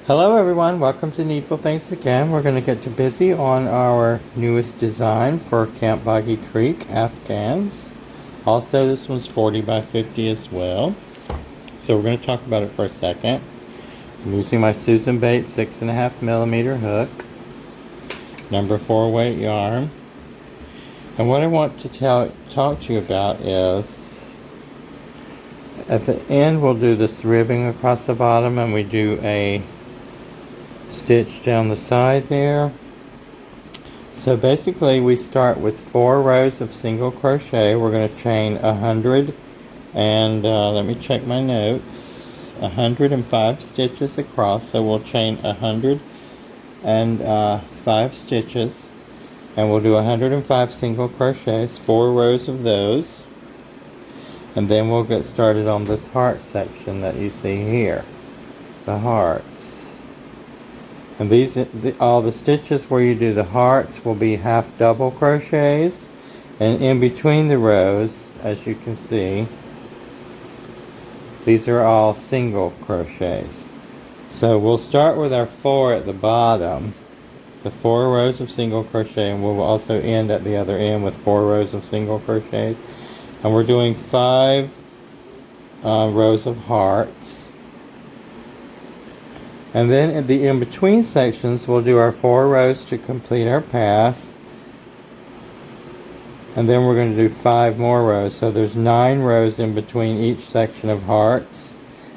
Hello everyone, welcome to Needful Things again. We're going to get to busy on our newest design for Camp Boggy Creek, Afghans. Also, this one's 40 by 50 as well. So we're going to talk about it for a second. I'm using my Susan Bates 6.5mm hook, number 4 weight yarn. And what I want to talk to you about is, at the end we'll do this ribbing across the bottom, and we do a stitch down the side there. So basically we start with 4 rows of single crochet. We're going to chain 100 and let me check my notes, 105 stitches across. So we'll chain 105 stitches, and we'll do 105 single crochets, 4 rows of those, and then we'll get started on this heart section that you see here, the hearts. And all the stitches where you do the hearts will be half double crochets, and in between the rows, as you can see, these are all single crochets. So we'll start with our 4 at the bottom, the 4 rows of single crochet, and we'll also end at the other end with 4 rows of single crochets. And we're doing 5 rows of hearts. And then in the in-between sections, we'll do our 4 rows to complete our pass. And then we're going to do 5 more rows. So there's 9 rows in between each section of hearts,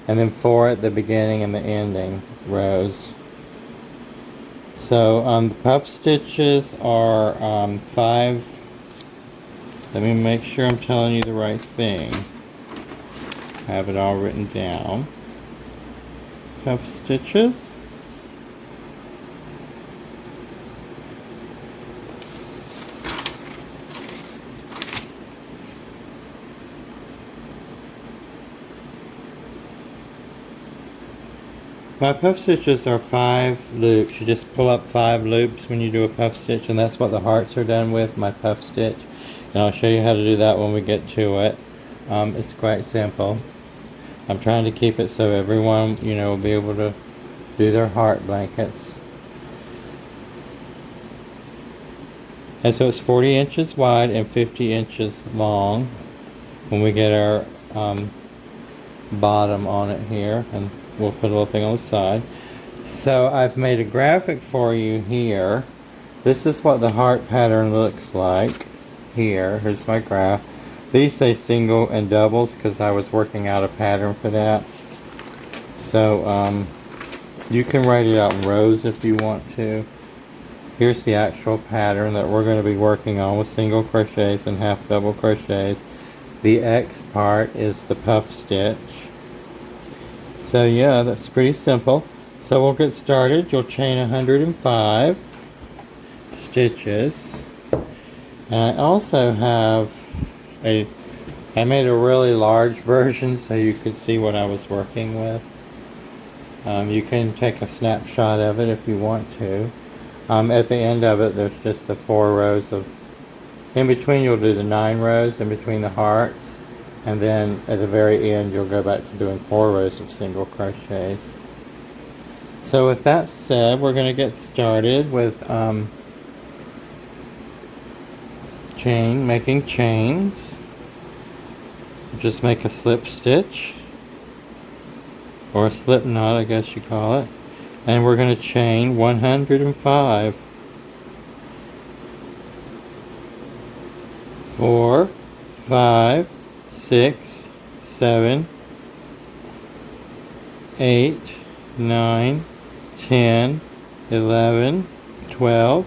and then 4 at the beginning and the ending rows. So the puff stitches are 5. Let me make sure I'm telling you the right thing. I have it all written down. Puff stitches. My puff stitches are 5 loops. You just pull up 5 loops when you do a puff stitch, and that's what the hearts are done with, my puff stitch. And I'll show you how to do that when we get to it. It's quite simple. I'm trying to keep it so everyone, will be able to do their heart blankets. And so it's 40 inches wide and 50 inches long when we get our bottom on it here, and we'll put a little thing on the side. So I've made a graphic for you here. This is what the heart pattern looks like here. Here's my graph. These say single and doubles because I was working out a pattern for that. So you can write it out in rows if you want to. Here's the actual pattern that we're going to be working on with single crochets and half double crochets. The X part is the puff stitch. So yeah, that's pretty simple. So we'll get started. You'll chain 105 stitches. And I also have I made a really large version so you could see what I was working with. You can take a snapshot of it if you want to. At the end of it, there's just the 4 rows of, in between you'll do the 9 rows in between the hearts, and then at the very end you'll go back to doing 4 rows of single crochets. So with that said, we're going to get started with making chains. Just make a slip stitch, or a slip knot, I guess you call it, and we're going to chain 105. 4, 5, 6, 7, 8, 9, 10, 11, 12,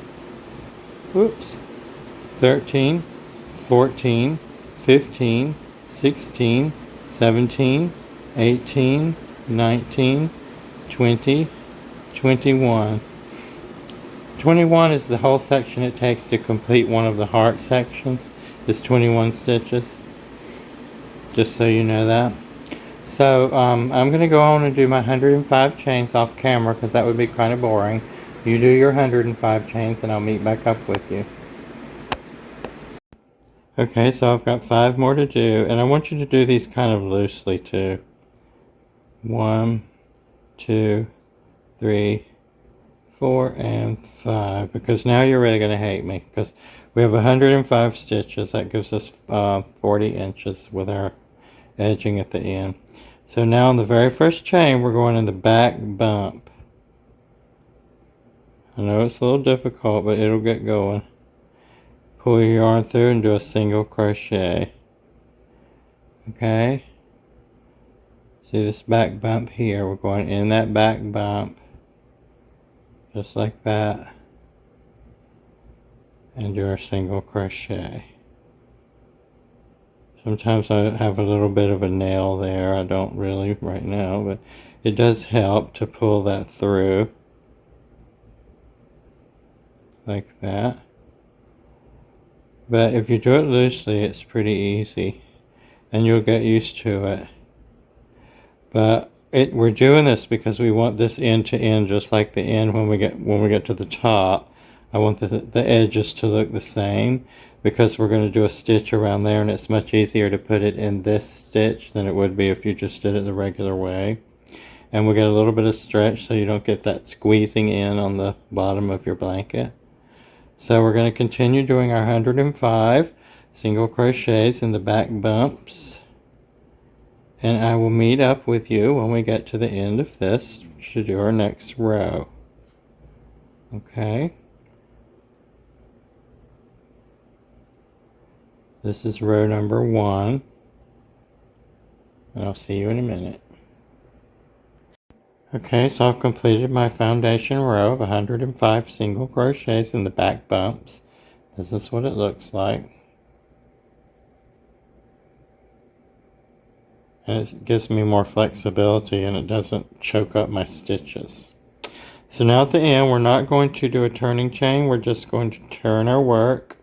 13, 14, 15, 16, 17, 18, 19, 20, 21. 21 is the whole section it takes to complete one of the heart sections. It's 21 stitches. Just so you know that. So I'm going to go on and do my 105 chains off camera because that would be kind of boring. You do your 105 chains and I'll meet back up with you. Okay, so I've got 5 more to do, and I want you to do these kind of loosely too. 1, 2, 3, 4, and 5, because now you're really going to hate me, because we have 105 stitches. That gives us 40 inches with our edging at the end. So now in the very first chain, we're going in the back bump. I know it's a little difficult, but it'll get going. Pull your yarn through and do a single crochet. Okay? See this back bump here? We're going in that back bump, just like that, and do our single crochet. Sometimes I have a little bit of a nail there. I don't really right now, but it does help to pull that through, like that. But if you do it loosely, it's pretty easy, and you'll get used to it. But we're doing this because we want this end to end just like the end when we get to the top. I want the edges to look the same, because we're going to do a stitch around there, and it's much easier to put it in this stitch than it would be if you just did it the regular way. And we'll get a little bit of stretch so you don't get that squeezing in on the bottom of your blanket. So we're going to continue doing our 105 single crochets in the back bumps. And I will meet up with you when we get to the end of this to do our next row. Okay. This is row number 1. And I'll see you in a minute. Okay, so I've completed my foundation row of 105 single crochets in the back bumps. This is what it looks like. And it gives me more flexibility, and it doesn't choke up my stitches. So now at the end, we're not going to do a turning chain. We're just going to turn our work.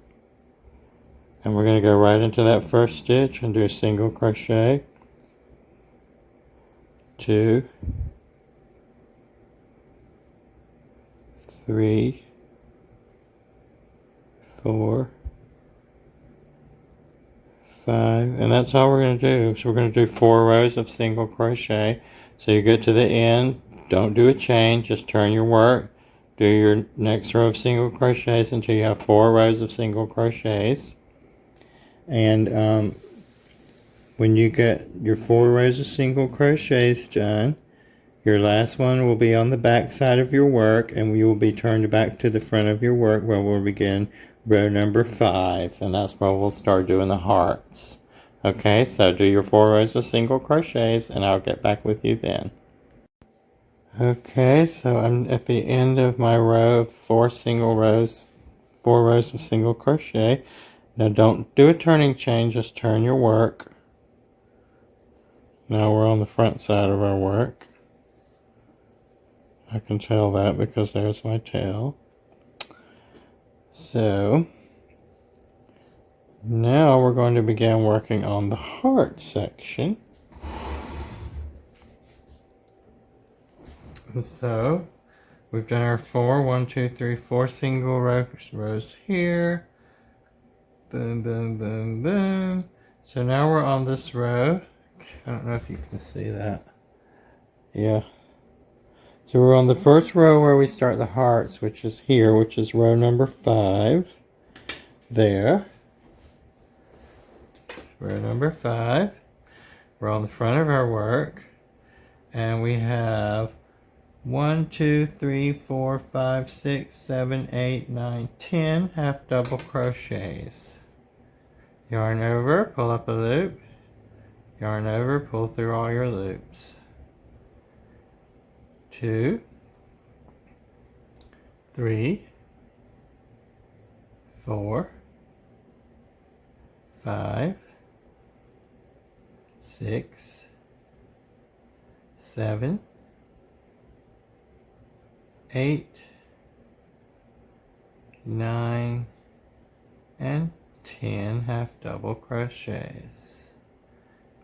And we're going to go right into that first stitch and do a single crochet. 2, 3, 4, 5, and that's all we're going to do. So we're going to do 4 rows of single crochet. So you get to the end, don't do a chain, just turn your work, do your next row of single crochets until you have 4 rows of single crochets. And when you get your 4 rows of single crochets done, your last one will be on the back side of your work, and you will be turned back to the front of your work where we'll begin row number 5, and that's where we'll start doing the hearts. Okay, so do your 4 rows of single crochets, and I'll get back with you then. Okay, so I'm at the end of my row of 4 rows of single crochet. Now don't do a turning chain, just turn your work. Now we're on the front side of our work. I can tell that because there's my tail. So now we're going to begin working on the heart section. So we've done our 4 single rows here. Boom, boom, boom, boom. So now we're on this row. I don't know if you can see that. Yeah. So we're on the first row where we start the hearts, which is here, which is row number 5. There. Row number 5. We're on the front of our work. And we have 1, 2, 3, 4, 5, 6, 7, 8, 9, 10 half double crochets. Yarn over, pull up a loop. Yarn over, pull through all your loops. 2, 3, 4, 5, 6, 7, 8, 9, and 10 half double crochets.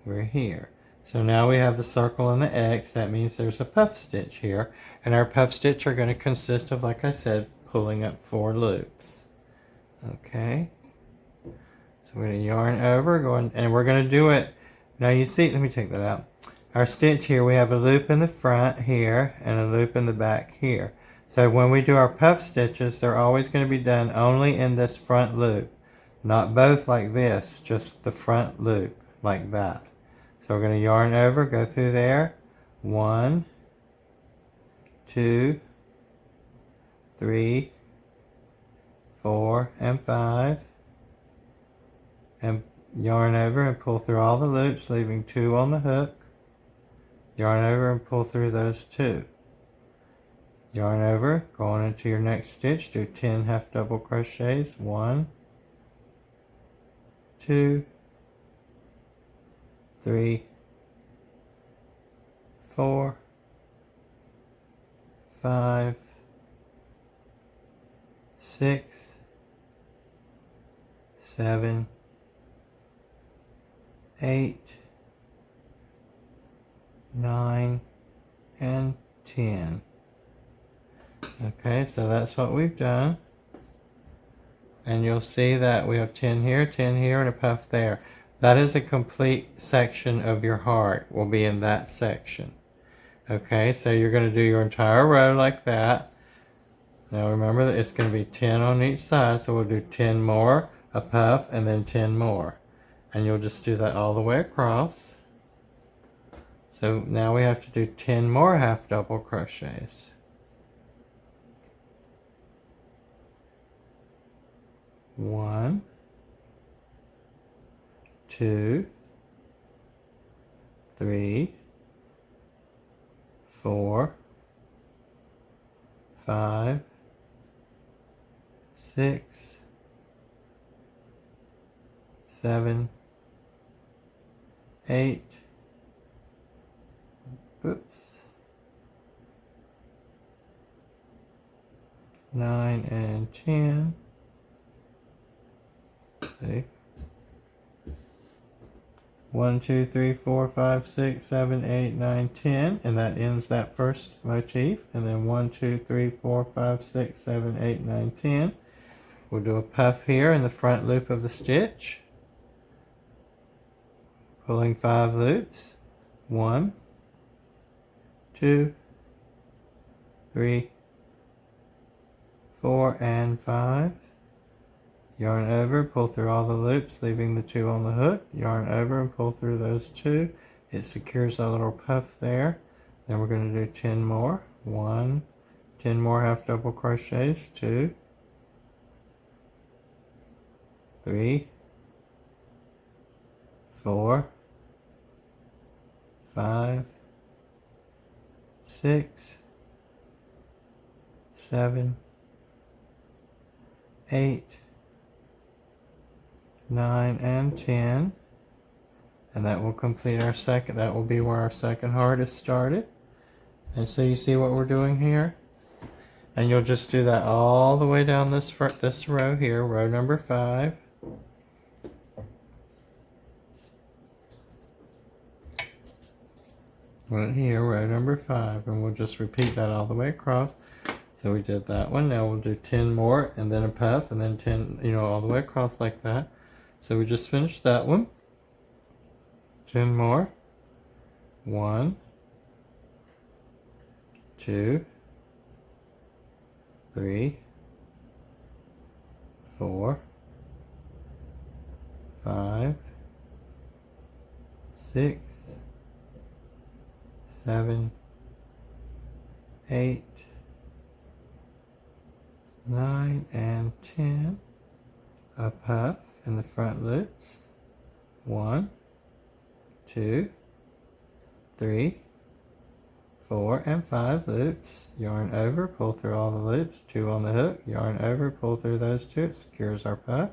We're here. So now we have the circle and the X. That means there's a puff stitch here. And our puff stitch are going to consist of, like I said, pulling up 4 loops. Okay. So we're going to yarn over, and we're going to do it. Now you see, let me take that out. our stitch here, we have a loop in the front here and a loop in the back here. So when we do our puff stitches, they're always going to be done only in this front loop. Not both like this, just the front loop like that. So we're going to yarn over, go through there. 1, 2, 3, 4, and 5. And yarn over and pull through all the loops, leaving 2 on the hook. Yarn over and pull through those 2. Yarn over, going into your next stitch, do 10 half double crochets. 1, 2, 3, 4, 5, 6, 7, 8, 9, and 10. Okay, so that's what we've done. And you'll see that we have 10 here, and a puff there. That is a complete section of your heart, will be in that section. Okay, so you're going to do your entire row like that. Now remember that it's going to be 10 on each side, so we'll do 10 more, a puff, and then 10 more. And you'll just do that all the way across. So now we have to do 10 more half double crochets. 1, 2, 3, 4, 5, 6, 7, 8, oops, 9 and 10. See? 1, 2, 3, 4, 5, 6, 7, 8, 9, 10, and that ends that first motif. And then 1, 2, 3, 4, 5, 6, 7, 8, 9, 10. We'll do a puff here in the front loop of the stitch, pulling 5 loops. 1, 2, 3, 4, and 5. Yarn over, pull through all the loops, leaving the 2 on the hook. Yarn over and pull through those 2. It secures a little puff there. Then we're going to do 10 more. 1, 10 more half double crochets. 2, 3, 4, 5, 6, 7, 8, 9, and 10. And that will complete our second, that will be where our second heart is started. And so you see what we're doing here? And you'll just do that all the way down this row here, row number 5. Right here, row number 5, and we'll just repeat that all the way across. So we did that one. Now we'll do 10 more, and then a puff, and then 10, all the way across like that. So we just finished that one. 10 more. 1, 2, 3, 4, 5, 6, 7, 8, 9, and 10. A puff in the front loops. 1, 2, 3, 4, and 5 loops. Yarn over, pull through all the loops. 2 on the hook. Yarn over, pull through those 2. It secures our puff.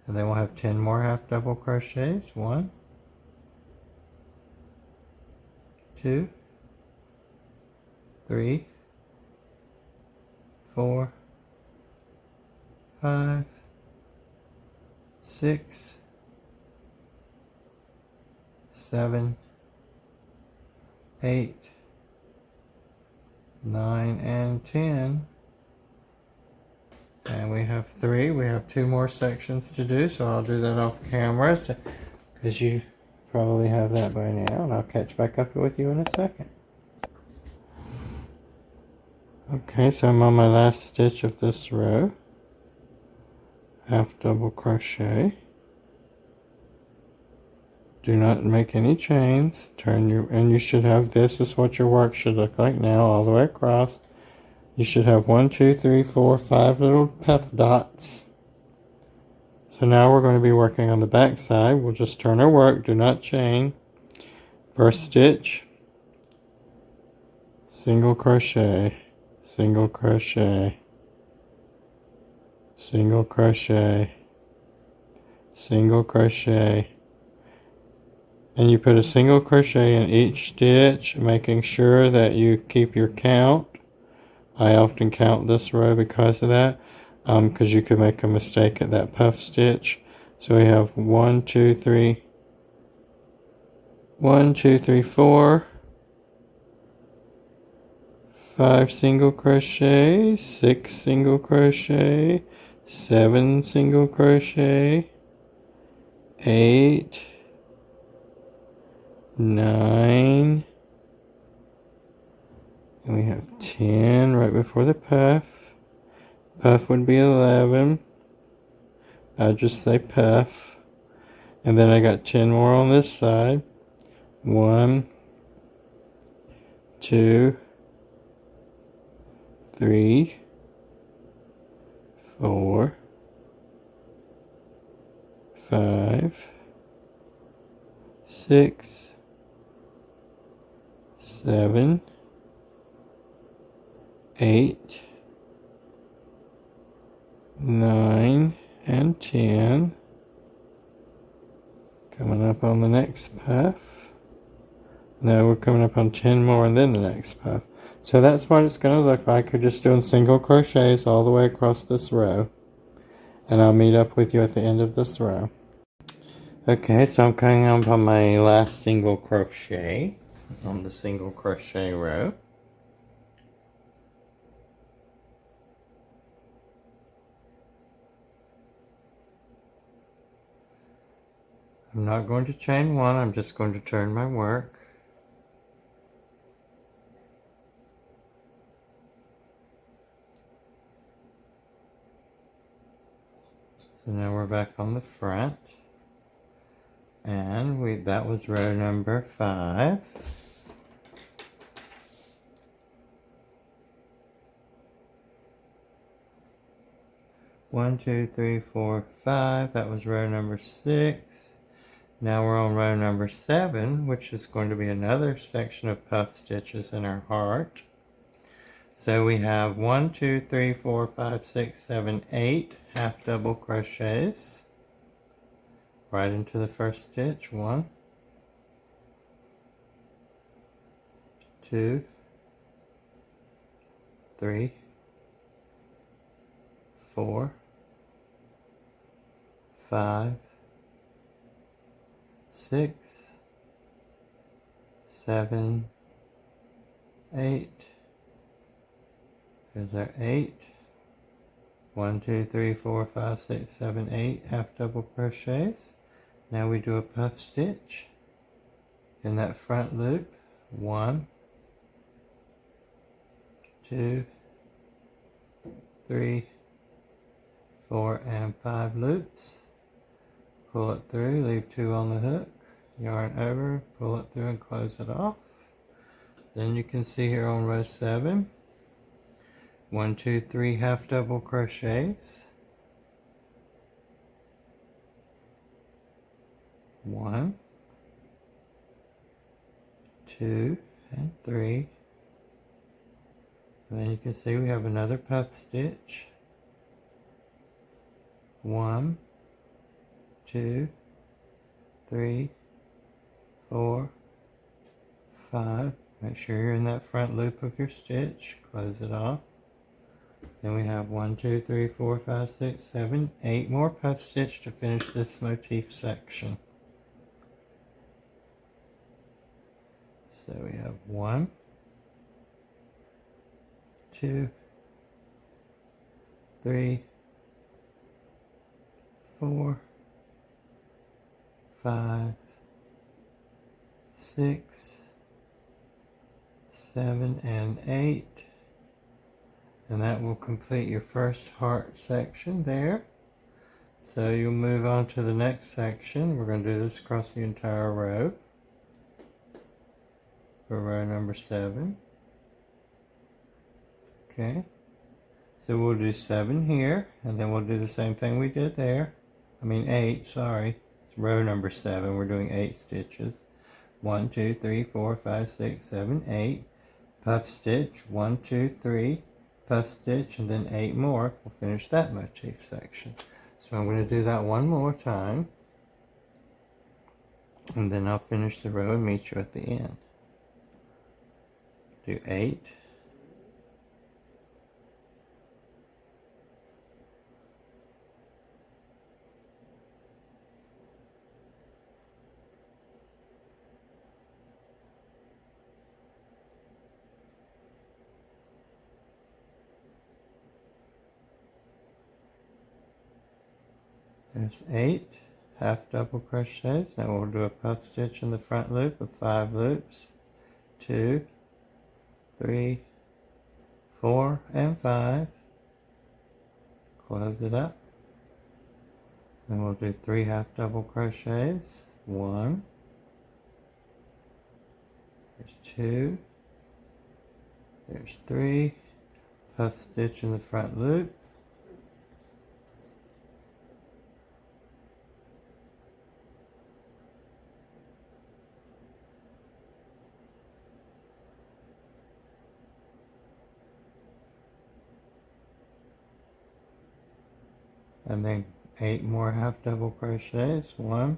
And then we'll have 10 more half double crochets. 1, 2, 3, 4, 5, 6, 7, 8, 9, and 10. And we have 3. We have 2 more sections to do, so I'll do that off camera because you probably have that by now, and I'll catch back up with you in a second. Okay, so I'm on my last stitch of this row. Half double crochet. Do not make any chains. And you should have, this is what your work should look like now, all the way across. You should have 1, 2, 3, 4, 5 little puff dots. So now we're going to be working on the back side. We'll just turn our work, do not chain. First stitch, single crochet, single crochet, single crochet, single crochet, and you put a single crochet in each stitch, making sure that you keep your count. I often count this row because of that, because you could make a mistake at that puff stitch. So we have 1, 2, 3, 1, 2, 3, 4, 5 single crochet, 6 single crochet, 7 single crochet, 8, 9, and we have 10 right before the puff. Puff would be 11. I'll just say puff. And then I got 10 more on this side. 1, 2, 3, 4, 5, 6, 7, 8, 9, and 10. Coming up on the next puff. Now we're coming up on 10 more and then the next puff. So that's what it's going to look like. We're just doing single crochets all the way across this row. And I'll meet up with you at the end of this row. Okay, so I'm coming up on my last single crochet on the single crochet row. I'm not going to chain one, I'm just going to turn my work. So now we're back on the front. And that was row number 5. One, 2, 3, 4, 5. That was row number 6. Now we're on row number 7, which is going to be another section of puff stitches in our heart. So we have 1, 2, 3, 4, 5, 6, 7, 8 half double crochets right into the first stitch. 1, 2, 3, 4, 5, 6, 7, 8. There's our 8. 1, 2, 3, 4, 5, 6, 7, 8 half double crochets. Now we do a puff stitch in that front loop. 1, 2, 3, 4, and 5 loops. Pull it through, leave 2 on the hook, yarn over, pull it through and close it off. Then you can see here on row 7, 1, 2, 3 half double crochets. 1, 2, and 3. And then you can see we have another puff stitch. 1, 2, 3, 4, 5. Make sure you're in that front loop of your stitch. Close it off. Then we have 1, 2, 3, 4, 5, 6, 7, 8 more puff stitch to finish this motif section. So we have 1, 2, 3, 4, 5, 6, 7, and 8. And that will complete your first heart section there. So you'll move on to the next section. We're going to do this across the entire row for row number 7. Okay, so we'll do 7 here, and then we'll do the same thing we did there. 8, sorry. It's row number 7. We're doing 8 stitches. 1, 2, 3, 4, 5, 6, 7, 8. Puff stitch, 1, 2, 3. Puff stitch, and then 8 more. We'll finish that motif section. So I'm going to do that one more time, and then I'll finish the row and meet you at the end. Do 8. There's 8 half double crochets. Now we'll do a puff stitch in the front loop with 5 loops. 2, 3, 4, and 5. Close it up. Then we'll do 3 half double crochets. 1. There's 2. There's 3. Puff stitch in the front loop. And then 8 more half double crochets. 1,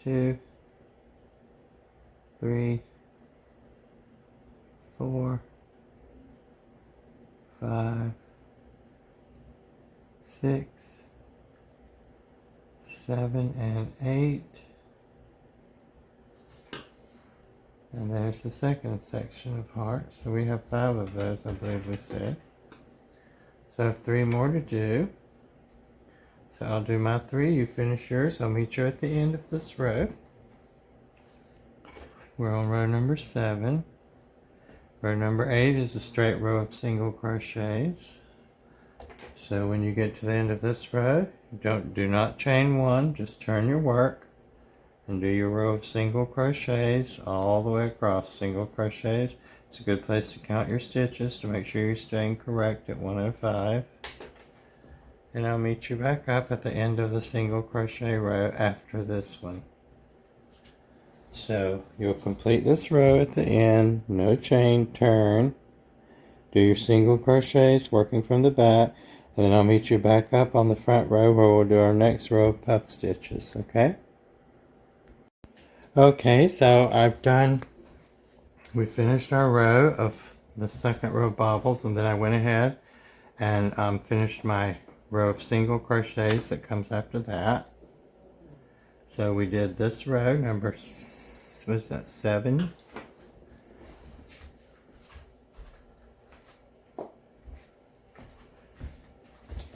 2, 3, 4, 5, 6, 7, and 8. And there's the second section of hearts. So we have 5 of those, I believe we said. So I have 3 more to do. So I'll do my 3, you finish yours. I'll meet you at the end of this row. We're on row number 7. Row number 8 is a straight row of single crochets. So when you get to the end of this row, do not chain 1, just turn your work and do your row of single crochets all the way across. Single crochets. It's a good place to count your stitches to make sure you're staying correct at 105. And I'll meet you back up at the end of the single crochet row after this one. So you'll complete this row at the end, no chain, turn, do your single crochets working from the back, and then I'll meet you back up on the front row where we'll do our next row of puff stitches, okay? Okay, so we finished our row of the second row of bobbles, and then I went ahead and finished my row of single crochets that comes after that. So we did this row, number, what is that, 7?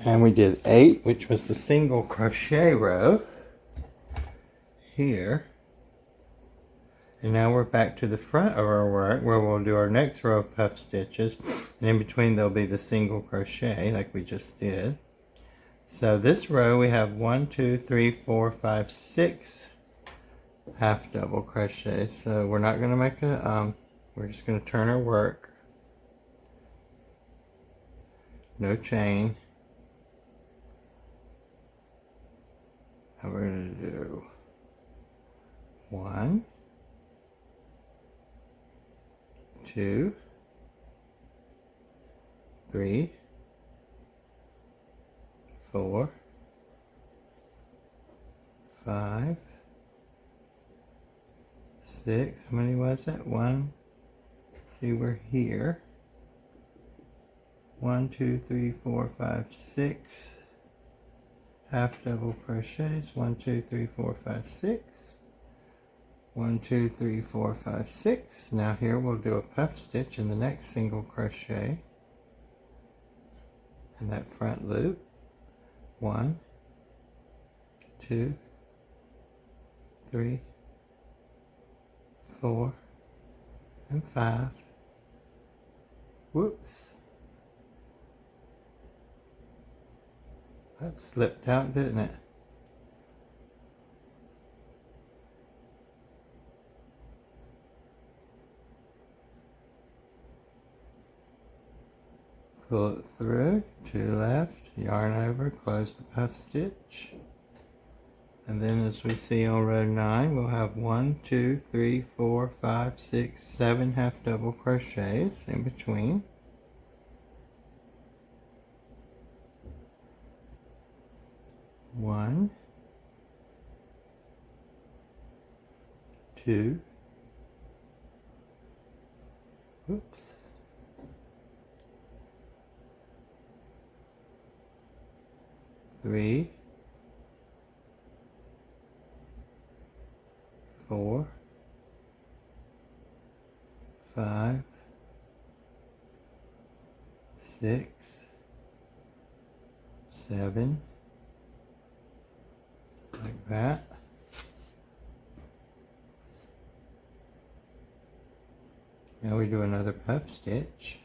And we did 8, which was the single crochet row here. And now we're back to the front of our work where we'll do our next row of puff stitches. And in between there'll be the single crochet like we just did. So this row we have 1, 2, 3, 4, 5, 6 half double crochets. So we're not going to make we're just going to turn our work. No chain. And we're going to do 1, 2, 3, 4, 5, 6. How many was that? 1. See, we're here. 1, 2, 3, 4, 5, 6 half double crochets. 1, 2, 3, 4, 5, 6. 1, 2, 3, 4, 5, 6. Now here we'll do a puff stitch in the next single crochet in that front loop. 1, 2, 3, 4, and 5. Whoops. That slipped out, didn't it? Pull it through, 2 left, yarn over, close the puff stitch. And then as we see on row 9, we'll have 1, 2, 3, 4, 5, 6, 7 half double crochets in between. 1, 2, oops, 3, 4, 5, 6, 7, like that. Now we do another puff stitch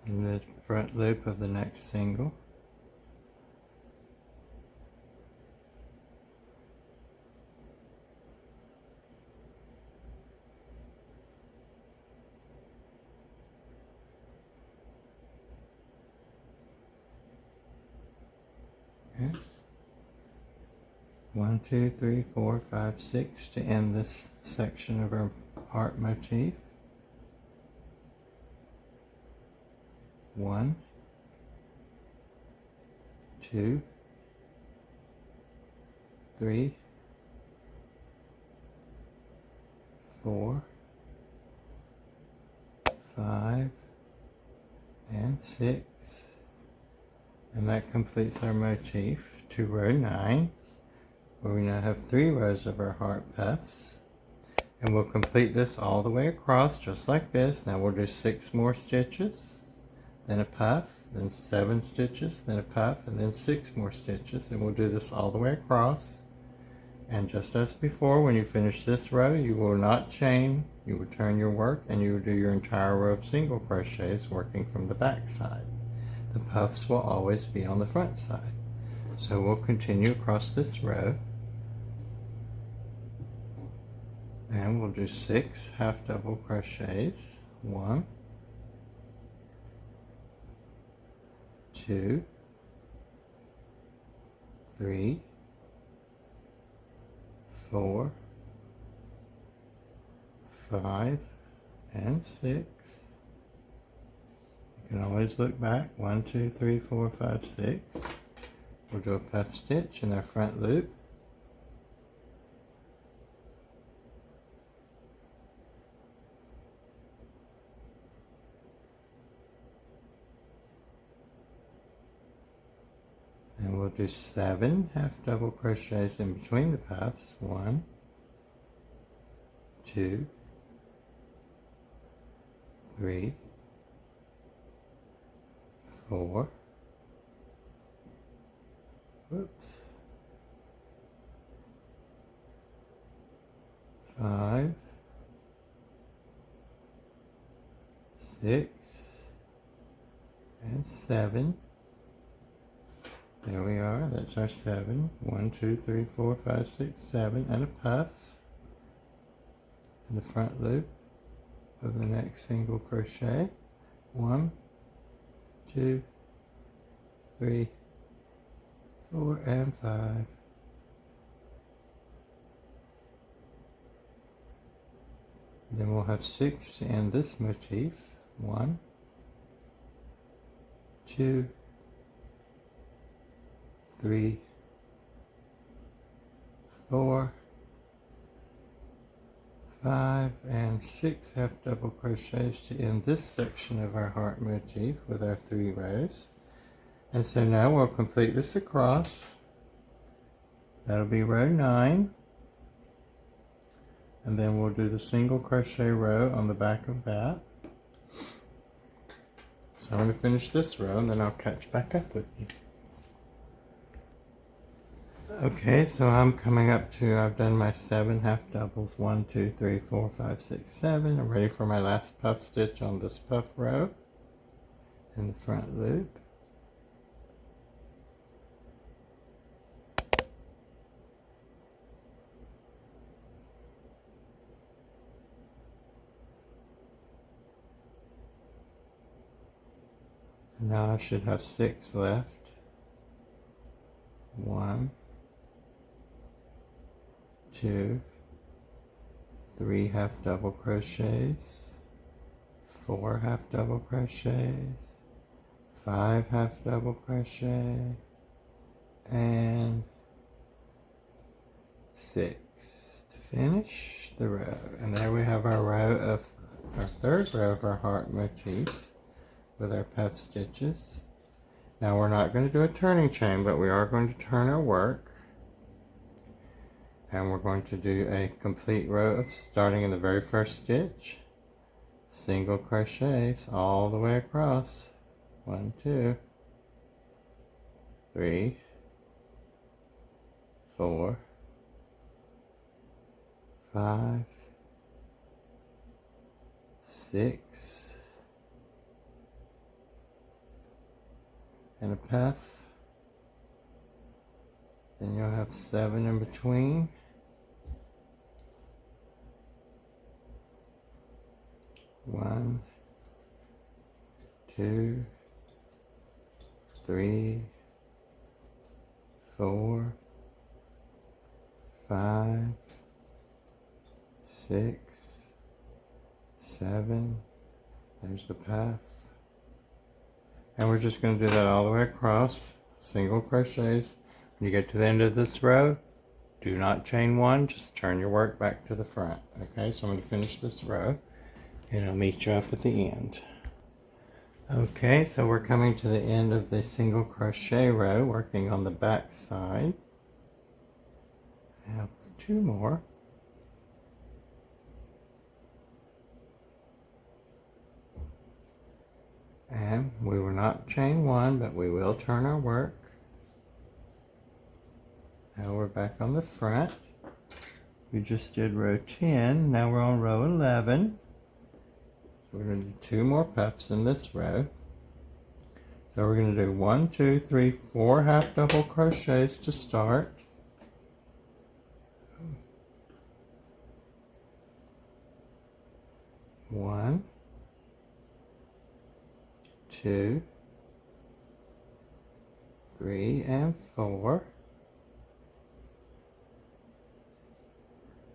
in the front loop of the next single. Okay. 1, 2, 3, 4, 5, 6 to end this section of our heart motif. 1, 2, 3, 4, 5, and 6. And that completes our motif to row 9, where we now have 3 rows of our heart puffs. And we'll complete this all the way across, just like this. Now we'll do 6 more stitches, then a puff, then 7 stitches, then a puff, and then 6 more stitches. And we'll do this all the way across. And just as before, when you finish this row, you will not chain. You will turn your work, and you will do your entire row of single crochets working from the back side. The puffs will always be on the front side. So we'll continue across this row. And we'll do 6 half double crochets. 1, 2, 3, 4, 5, and 6. You can always look back. 1, 2, 3, 4, 5, 6. We'll do a puff stitch in our front loop. And we'll do 7 half double crochets in between the puffs. 1, 2, 3, 4, whoops, 5, 6, and 7. There we are, that's our 7. 1, 2, 3, 4, 5, 6, 7, and a puff in the front loop of the next single crochet. 1, 2, 3, 4, and 5. Then we'll have 6 to end this motif. 1, 2, 3, 4, 5, and 6 half double crochets to end this section of our heart motif with our 3 rows. And so now we'll complete this across. That'll be row 9. And then we'll do the single crochet row on the back of that. So I'm going to finish this row and then I'll catch back up with you. Okay, so I'm coming up to, I've done my 7 half doubles, 1, 2, 3, 4, 5, 6, 7. I'm ready for my last puff stitch on this puff row in the front loop. Now I should have 6 left. 1, 2, 3 half double crochets, 4 half double crochets, 5 half double crochet, and 6 to finish the row. And there we have our row of our third row of our heart motifs with our puff stitches. Now we're not going to do a turning chain, but we are going to turn our work, and we're going to do a complete row of starting in the very first stitch, single crochets all the way across. 1, 2, 3, 4, 5, 6, and a puff. Then you'll have 7 in between. 1, 2, 3, 4, 5, 6, 7. There's the puff. And we're just going to do that all the way across. Single crochets. When you get to the end of this row, do not chain 1, just turn your work back to the front. Okay, so I'm going to finish this row, and I'll meet you up at the end. Okay, so we're coming to the end of the single crochet row, working on the back side. I have 2 more. And we will not chain 1, but we will turn our work. Now we're back on the front. We just did row 10, now we're on row 11. So we're going to do 2 more puffs in this row. So we're going to do 1, 2, 3, 4 half double crochets to start. 1, 2, 3, and 4.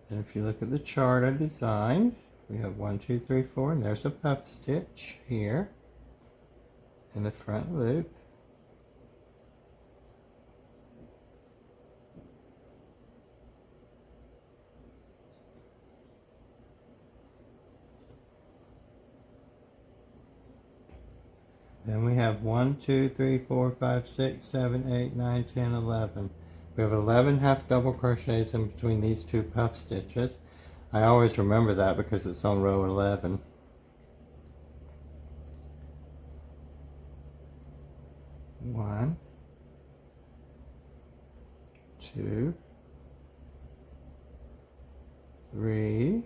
And if you look at the chart I designed, we have 1, 2, 3, 4, and there's a puff stitch here in the front loop. Then we have 1, 2, 3, 4, 5, 6, 7, 8, 9, 10, 11. We have 11 half double crochets in between these 2 puff stitches. I always remember that because it's on row 11. 1, 2, 3,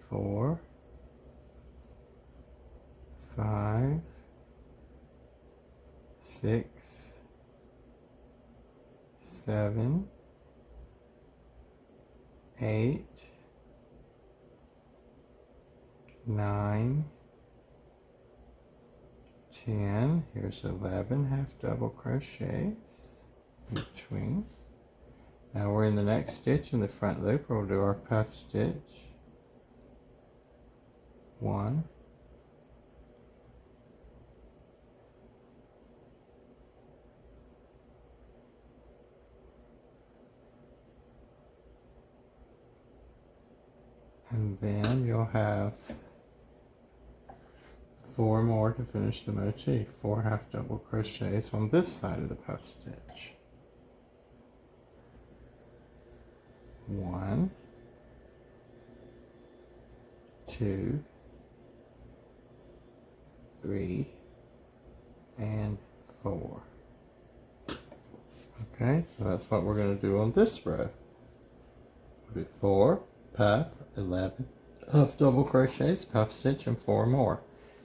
4, 5, 6, 7, 8, 9, 10. Here's 11 half double crochets in between. Now we're in the next stitch in the front loop. We'll do our puff stitch. 1, and then you'll have 4 more to finish the motif. 4 half double crochets on this side of the puff stitch. 1, 2, 3, and 4. Okay, so that's what we're going to do on this row. We'll do 4, puff, 11, half double crochets, puff stitch, and 4 more.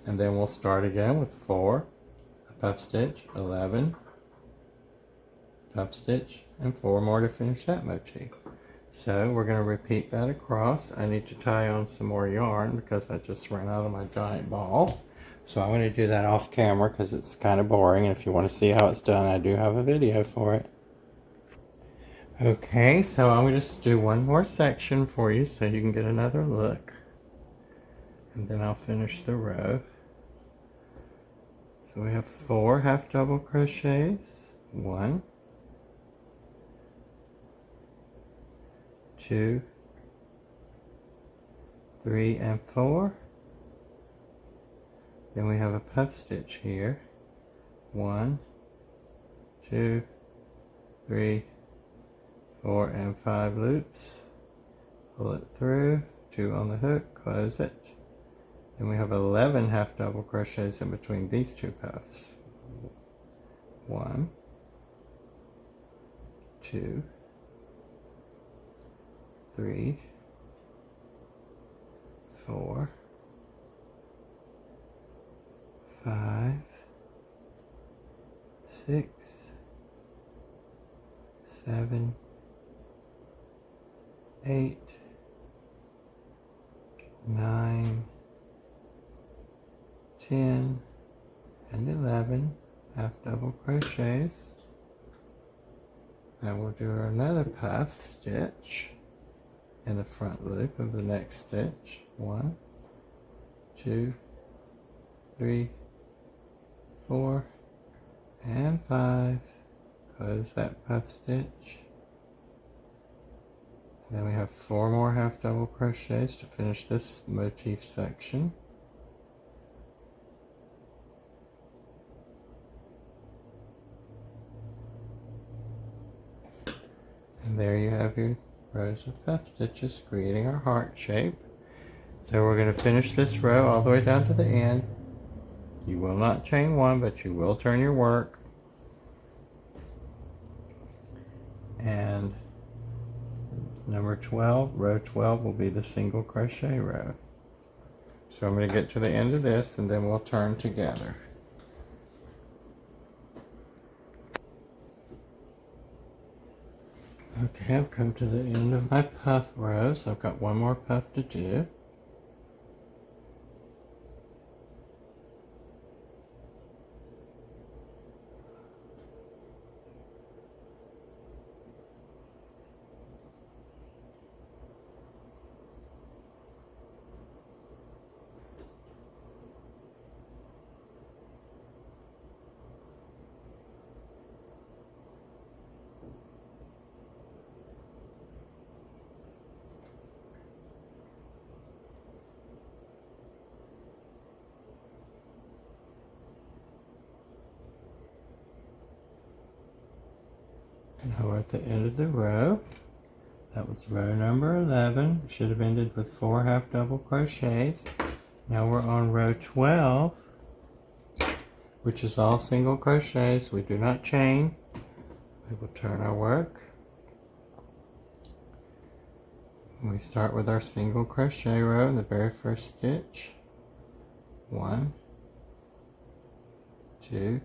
And then we'll start again with 4, a puff stitch, 11, puff stitch, and 4 more to finish that motif. So we're going to repeat that across. I need to tie on some more yarn because I just ran out of my giant ball. So I'm going to do that off camera because it's kind of boring. And if you want to see how it's done, I do have a video for it. Okay, so I'm going to just do one more section for you so you can get another look. And then I'll finish the row. So we have 4 half double crochets. 1, 2, 3, and 4. Then we have a puff stitch here. 1, 2, 3, 4, and 5 loops. Pull it through, 2 on the hook, close it. Then we have 11 half double crochets in between these 2 puffs. 1, 2, 3, 4, 5, 6, 7, 8, 9, 10, and 11 half double crochets. Now we'll do another puff stitch in the front loop of the next stitch. 1, 2, 3, 4, and 5. Close that puff stitch. And then we have 4 more half double crochets to finish this motif section. And there you have your rows of puff stitches creating our heart shape. So we're going to finish this row all the way down to the end. You will not chain 1, but you will turn your work. And number 12, row 12 will be the single crochet row. So I'm going to get to the end of this and then we'll turn together. Okay, I've come to the end of my puff rows. I've got one more puff to do. Now we're at the end of the row. That was row number 11. Should have ended with 4 half double crochets. Now we're on row 12, which is all single crochets. We do not chain. We will turn our work. We start with our single crochet row in the very first stitch. 1, 2,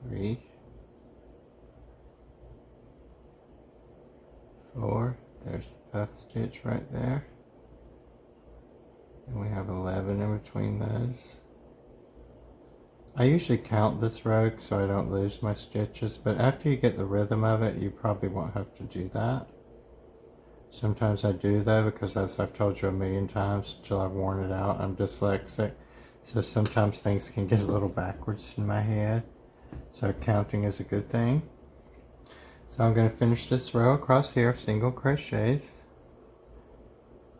3, 4, there's the puff stitch right there. And we have 11 in between those. I usually count this row so I don't lose my stitches, but after you get the rhythm of it, you probably won't have to do that. Sometimes I do though, because as I've told you a million times till I've worn it out, I'm dyslexic. So sometimes things can get a little backwards in my head. So counting is a good thing. So I'm going to finish this row across here of single crochets.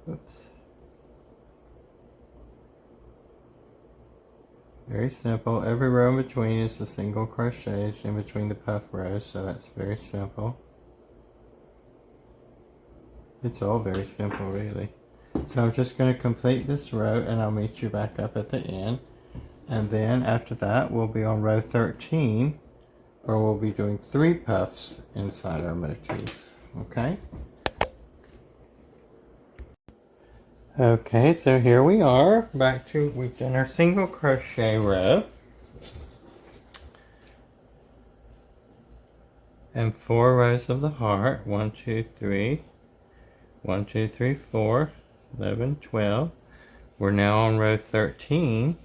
Oops. Very simple. Every row in between is the single crochets in between the puff rows, so that's very simple. It's all very simple, really. So I'm just going to complete this row and I'll meet you back up at the end. And then after that, we'll be on row 13, where we'll be doing 3 puffs inside our motif. Okay? Okay, so here we are. We've done our single crochet row. And 4 rows of the heart. 1, 2, 3. 1, 2, 3, 4. 11, 12. We're now on row 13.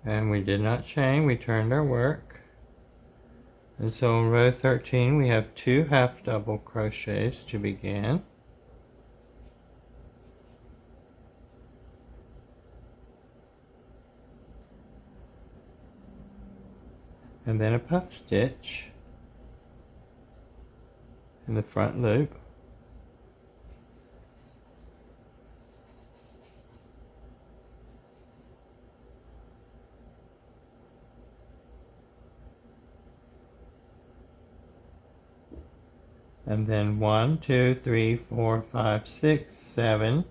And we did not chain, we turned our work. And so in row 13 we have 2 half double crochets to begin. And then a puff stitch in the front loop. And then 1, 2, 3, 4, 5, 6, 7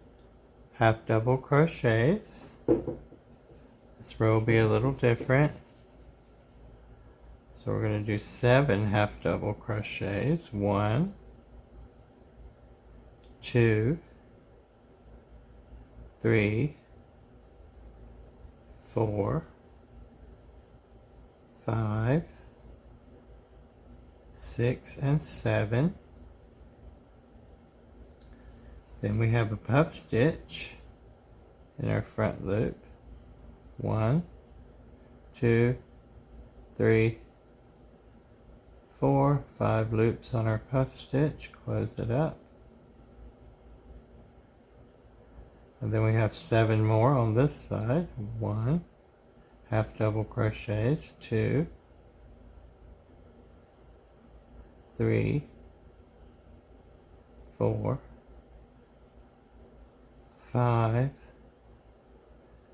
half double crochets. This row will be a little different. So we're going to do 7 half double crochets. 1, 2, 3, 4, 5, 6, and 7. Then we have a puff stitch in our front loop. 1, 2, 3, 4, 5 loops on our puff stitch. Close it up. And then we have 7 more on this side. 1, half double crochets. 2, 3, 4, 5,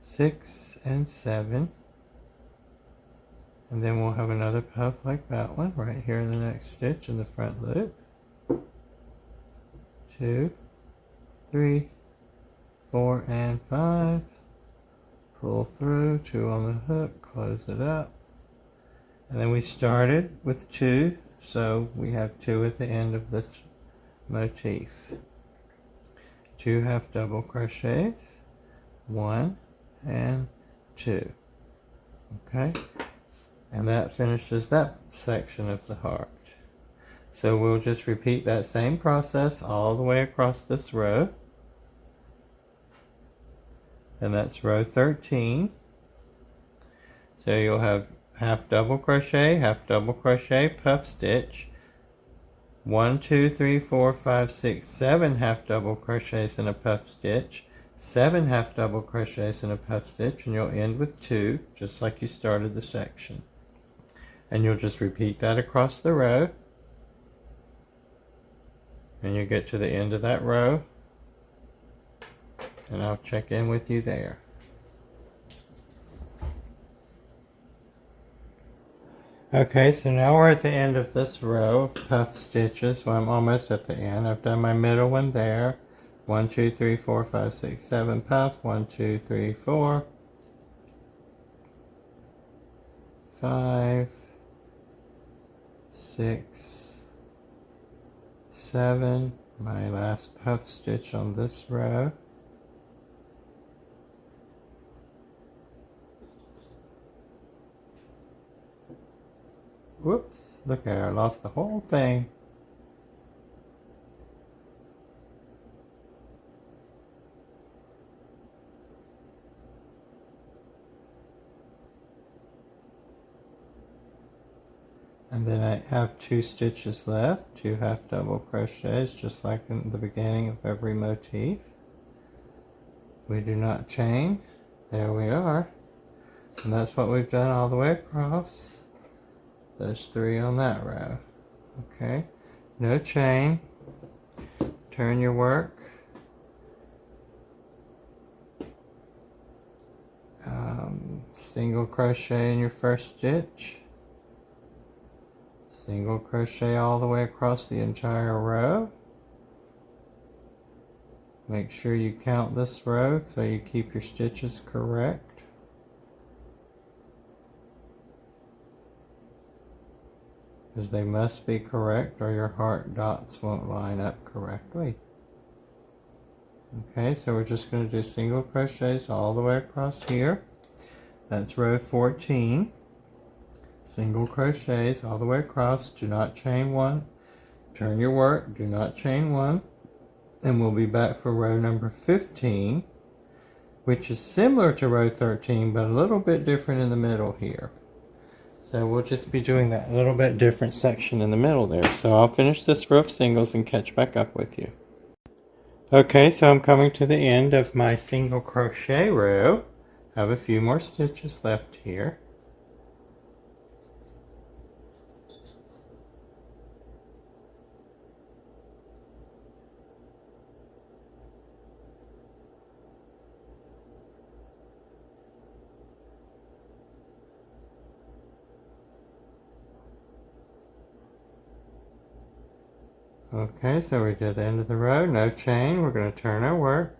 6, and 7. And then we'll have another puff like that one right here in the next stitch in the front loop. 2, 3, 4, and 5. Pull through, 2 on the hook, close it up. And then we started with 2, so we have 2 at the end of this motif. 2 half double crochets, 1 and 2. Okay, and that finishes that section of the heart. So we'll just repeat that same process all the way across this row. And that's row 13. So you'll have half double crochet, puff stitch, 1, 2, 3, 4, 5, 6, 7 half double crochets in a puff stitch, 7 half double crochets in a puff stitch, and you'll end with 2, just like you started the section. And you'll just repeat that across the row. And you get to the end of that row, and I'll check in with you there. Okay, so now we're at the end of this row of puff stitches. Well, I'm almost at the end. I've done my middle one there. 1, 2, 3, 4, 5, 6, 7 puff. 1, 2, 3, 4, 5, 6, 7. My last puff stitch on this row. Whoops, look there, I lost the whole thing. And then I have 2 stitches left, 2 half double crochets, just like in the beginning of every motif. We do not chain. There we are. And that's what we've done all the way across. There's 3 on that row. Okay, no chain. Turn your work. Single crochet in your first stitch. Single crochet all the way across the entire row. Make sure you count this row so you keep your stitches correct. Because they must be correct or your heart dots won't line up correctly. Okay, so we're just going to do single crochets all the way across here. That's row 14. Single crochets all the way across. Do not chain one. Turn your work. Do not chain one. And we'll be back for row number 15, which is similar to row 13, but a little bit different in the middle here. So we'll just be doing that little bit different section in the middle there. So I'll finish this row of singles and catch back up with you. Okay, so I'm coming to the end of my single crochet row. I have a few more stitches left here. Okay, so we did the end of the row, no chain. We're going to turn our work.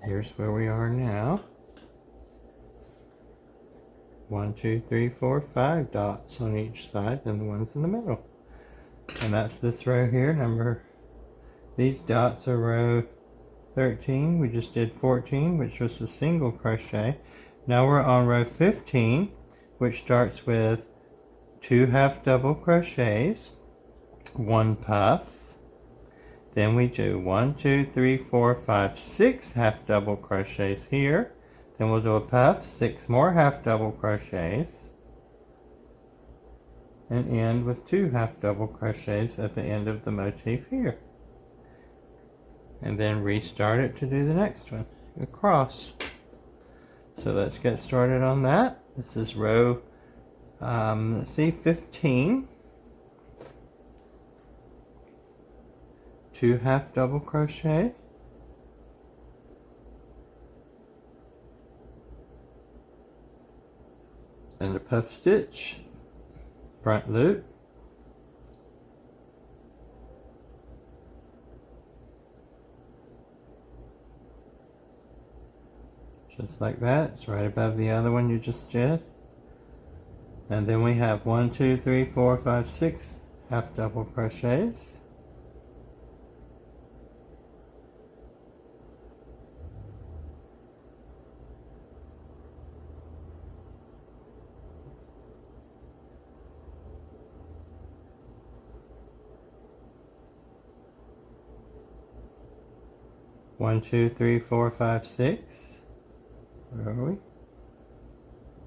Here's where we are now. 1, 2, 3, 4, 5 dots on each side and the ones in the middle. And that's this row here. These dots are row 13. We just did 14, which was a single crochet. Now we're on row 15, which starts with 2 half double crochets, 1 puff. Then we do 1, 2, 3, 4, 5, 6 half double crochets here. Then we'll do a puff, 6 more half double crochets, and end with 2 half double crochets at the end of the motif here. And then restart it to do the next one across. So let's get started on that. This is row, let's see, 15. 2 half double crochet, and a puff stitch, front loop, just like that. It's right above the other one you just did. And then we have 1, 2, 3, 4, 5, 6 half double crochets. One, 2, 3, 4, 5, 6. Where are we?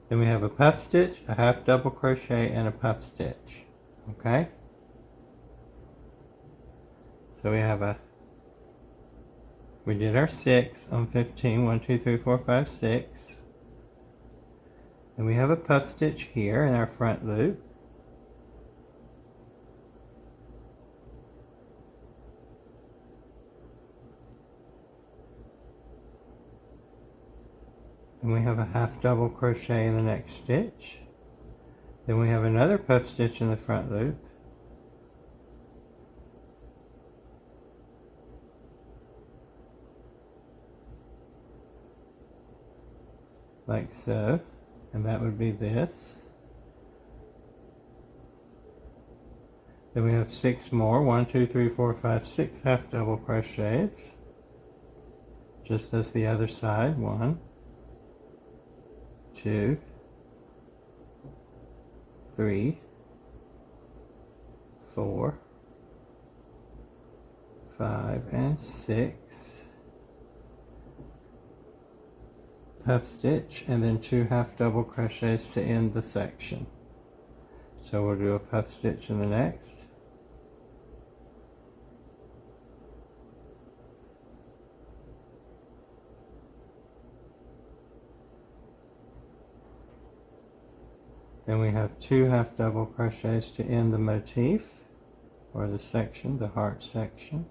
Then we have a puff stitch, a half double crochet, and a puff stitch. Okay? So we did our 6 on 15. 1, 2, 3, 4, 5, 6. And we have a puff stitch here in our front loop. And we have a half double crochet in the next stitch. Then we have another puff stitch in the front loop. Like so. And that would be this. Then we have 6 more. 1, 2, 3, 4, 5, 6 half double crochets. Just as the other side. 1, 2, 3, 4, 5, and 6. Puff stitch, and then 2 half double crochets to end the section. So we'll do a puff stitch in the next. Then we have 2 half double crochets to end the motif, or the section, the heart section.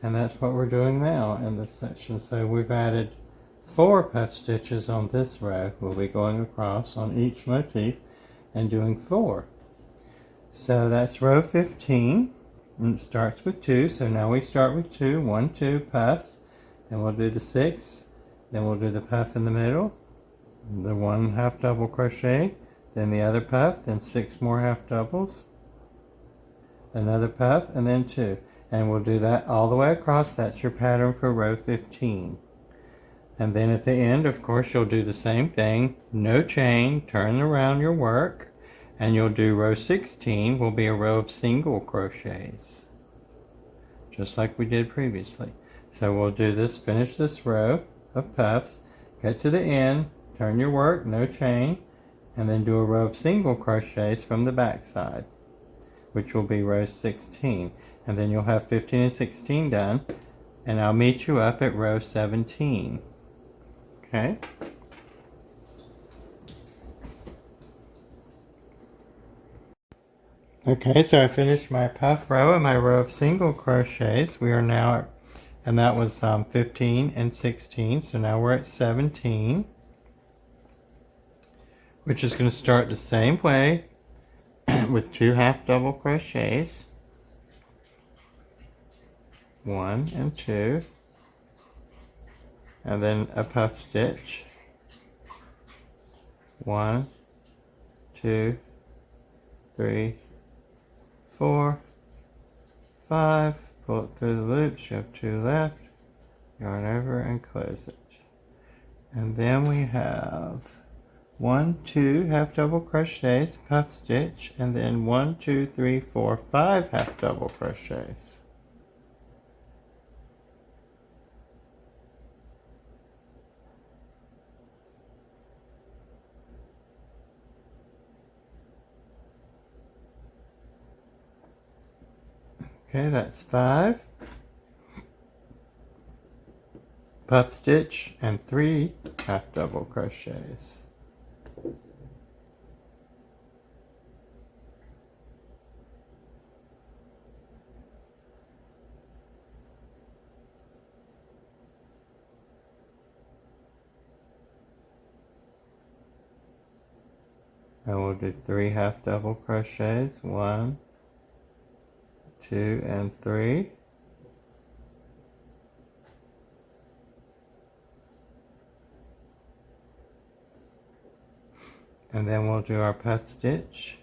And that's what we're doing now in this section. So we've added 4 puff stitches on this row. We'll be going across on each motif and doing 4. So that's row 15, and it starts with 2. So now we start with 2, 1, 2, puff, then we'll do the 6, then we'll do the puff in the middle, the 1 half double crochet, then the other puff, then 6 more half doubles, another puff, and then 2. And we'll do that all the way across. That's your pattern for row 15. And then at the end, of course, you'll do the same thing. No chain, turn around your work, and you'll do row 16 will be a row of single crochets, just like we did previously. So we'll do this, finish this row of puffs, get to the end, turn your work, no chain, and then do a row of single crochets from the back side, which will be row 16. And then you'll have 15 and 16 done, and I'll meet you up at row 17. Okay? Okay, so I finished my puff row and my row of single crochets. We are now at, and that was 15 and 16, so now we're at 17, which is going to start the same way with 2 half double crochets, 1 and 2, and then a puff stitch, 1, 2, 3, 4, 5, pull it through the loops, you have 2 left, yarn over and close it. And then we have 1, 2 half double crochets, puff stitch, and then 1, 2, 3, 4, 5 half double crochets. Okay, that's 5. Puff stitch and 3 half double crochets. And we'll do 3 half double crochets, 1, 2, and 3. And then we'll do our puff stitch.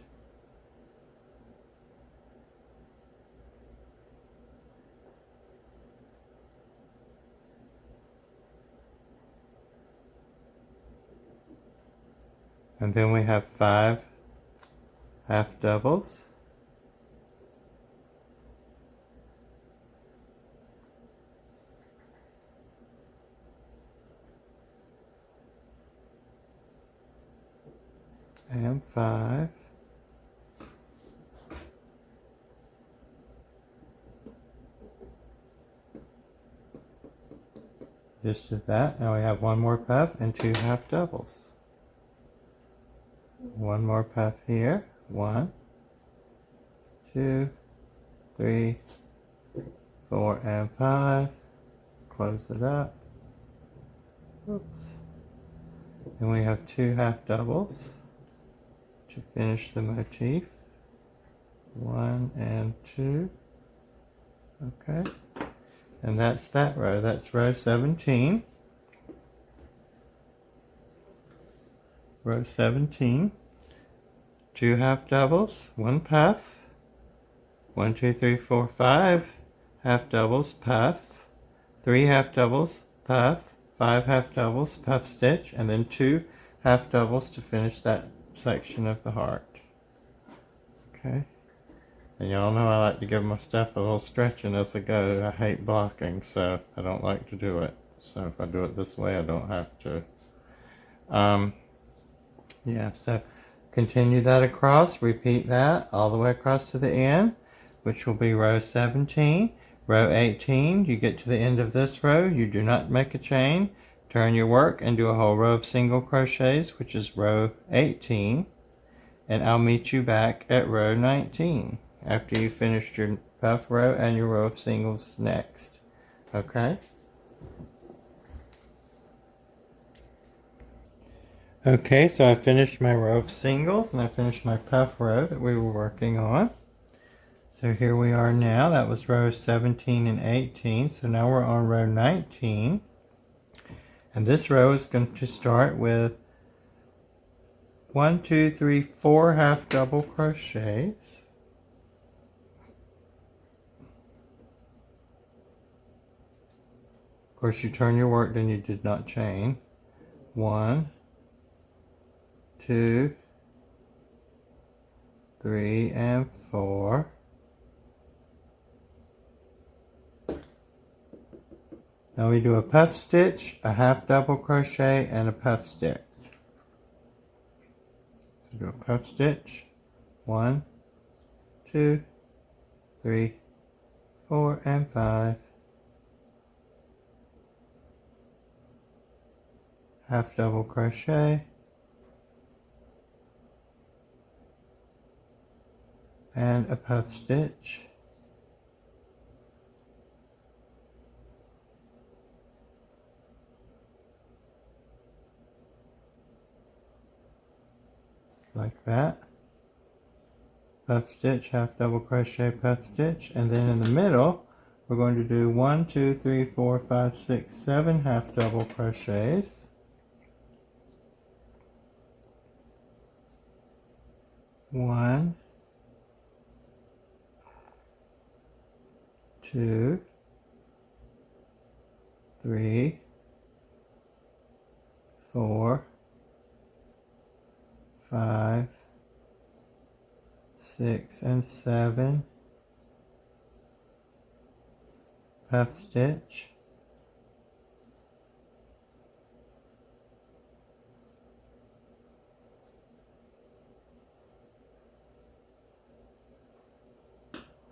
And then we have 5 half doubles. And 5. Just did that. Now we have 1 more puff and 2 half doubles. 1 more puff here. 1, 2, 3, 4, and 5. Close it up. Oops. And we have 2 half doubles to finish the motif. 1 and 2. Okay. And that's that row. That's row 17. Row 17. 2 half doubles, 1 puff, 1, 2, 3, 4, 5 half doubles, puff, 3 half doubles, puff, 5 half doubles, puff stitch, and then 2 half doubles to finish that section of the heart. Okay. And y'all know I like to give my stuff a little stretching as I go. I hate blocking, so I don't like to do it. So if I do it this way, I don't have to. Yeah, so continue that across, repeat that all the way across to the end, which will be row 17. Row 18, you get to the end of this row, you do not make a chain, turn your work and do a whole row of single crochets, which is row 18. And I'll meet you back at row 19 after you finished your puff row and your row of singles next. Okay? Okay, so I finished my row of singles and I finished my puff row that we were working on. So here we are now. That was row 17 and 18. So now we're on row 19. And this row is going to start with 1, 2, 3, 4 half double crochets. Of course, you turn your work, then you did not chain. 1, 2, 3, and 4. Now we do a puff stitch, a half double crochet, and a puff stitch. So do a puff stitch, 1, 2, 3, 4, and 5. Half double crochet, and a puff stitch. Like that. Puff stitch, half double crochet, puff stitch, and then in the middle we're going to do 1, 2, 3, 4, 5, 6, 7 half double crochets. 1, 2, 3, 4, 5, 6, and 7. Puff stitch.